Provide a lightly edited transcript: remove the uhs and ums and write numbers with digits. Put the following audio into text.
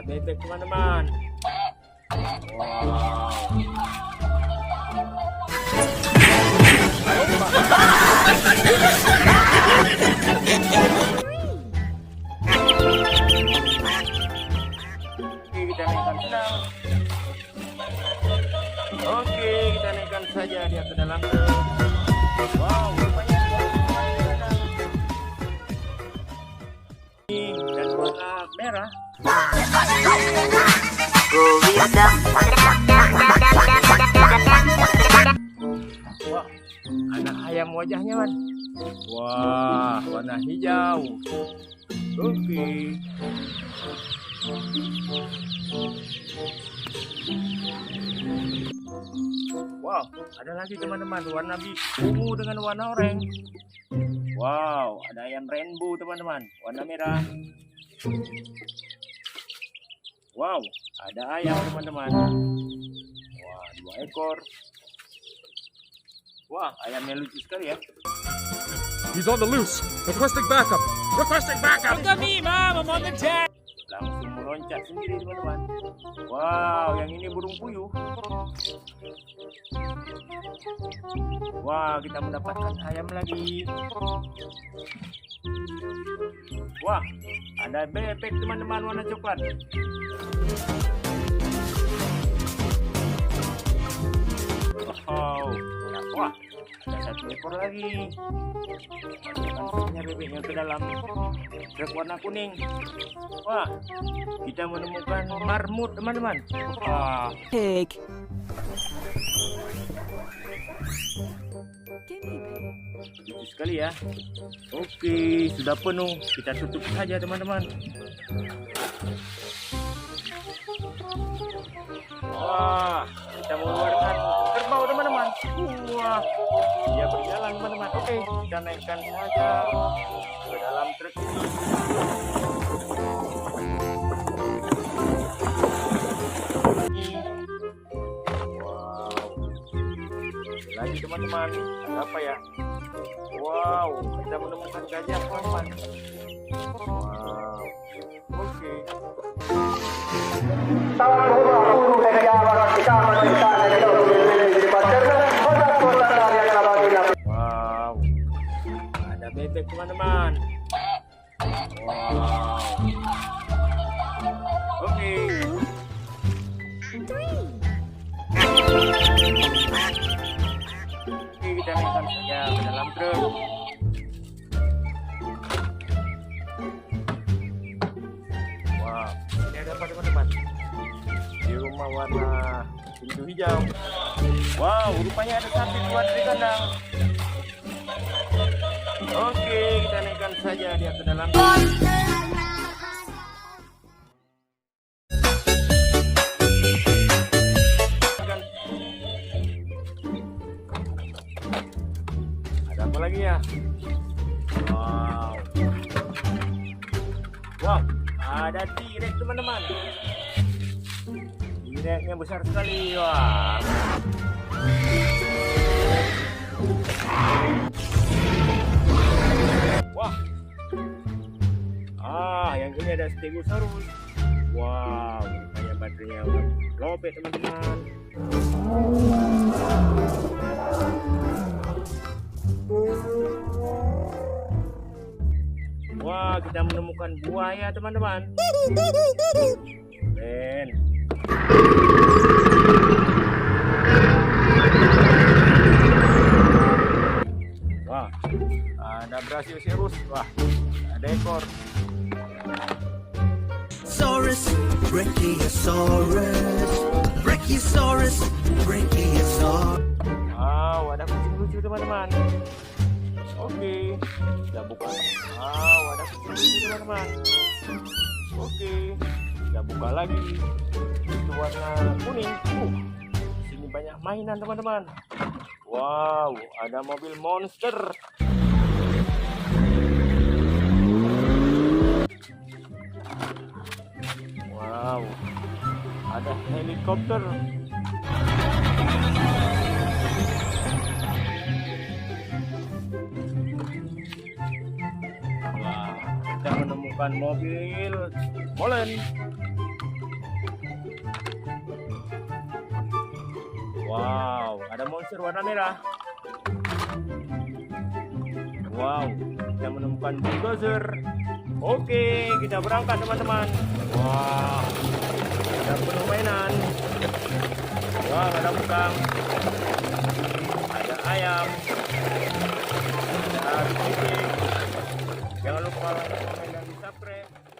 bebek teman-teman. Wow. Oke, kita naikkan saja dia ke dalam. Wow, rupanya dan warna merah. Wah, ada ayam wajahnya, man. Wah, warna hijau. Oke. Wow, ada lagi teman-teman, warna ungu dengan warna oranye. Wow, ada ayam rainbow teman-teman, warna merah. Wow, ada ayam teman-teman. Wah, 2 ekor. Wah, ayamnya lucu sekali ya. He's on the loose. Requesting backup. Requesting backup. Look at me, Mom. I'm on the jet. Langsung meloncat sendiri teman-teman. Wow, yang ini burung puyuh. Wah, kita mendapatkan ayam lagi. Wah, ada bebek teman-teman warna coklat. Wow, wah, ada 1 ekor lagi. Masuknya bebeknya ke dalam truk warna kuning. Wah, kita menemukan marmut teman-teman. Wah, Pig. lucu sekali ya. Oke, sudah penuh. Kita tutup saja teman-teman. Wah, kita mengeluarkan kerbau teman-teman. Wah, dia berjalan teman-teman. Oke, kita naikkan saja ke dalam truk ini. Wow, lagi teman-teman, ada apa ya? Wow, kita menemukan gajah teman-teman. Wow, oke. Wow, ada bebek teman-teman. Wow, oke. Oke, kita naikkan saja ke dalam truk. Wow, ini ada apa teman-teman? Di rumah warna pintu hijau. Wow, rupanya ada sapi keluar dari kandang. Oke, kita naikkan saja dia ke dalam. Ada apa lagi ya? Wow. Wow, ada T-Rex teman-teman. T-Rex-nya besar sekali. Wah. Wah. Yang ini ada Stegosaurus. Wow, kayak baterainya udah lobet teman-teman. Wah, kita menemukan buaya teman-teman. Keren. Wah, ada Brachiosaurus. Wah, ada ekor. Brachiosaurus. Wow, ada kucing lucu teman-teman. Oke, kita buka. Wow, ada kucing lucu teman-teman. Oke, kita buka lagi. Itu warna kuning. Sini banyak mainan teman-teman. Wow, ada mobil monster. Wow, ada helikopter. Wah, kita menemukan mobil molen. Wow, ada monster warna merah. Wow, kita menemukan bulldozer. Oke, kita berangkat teman-teman. Wah, ada penuh mainan. Wah, ada udang, ada ayam, ada kucing. Jangan lupa like, komen, dan subscribe.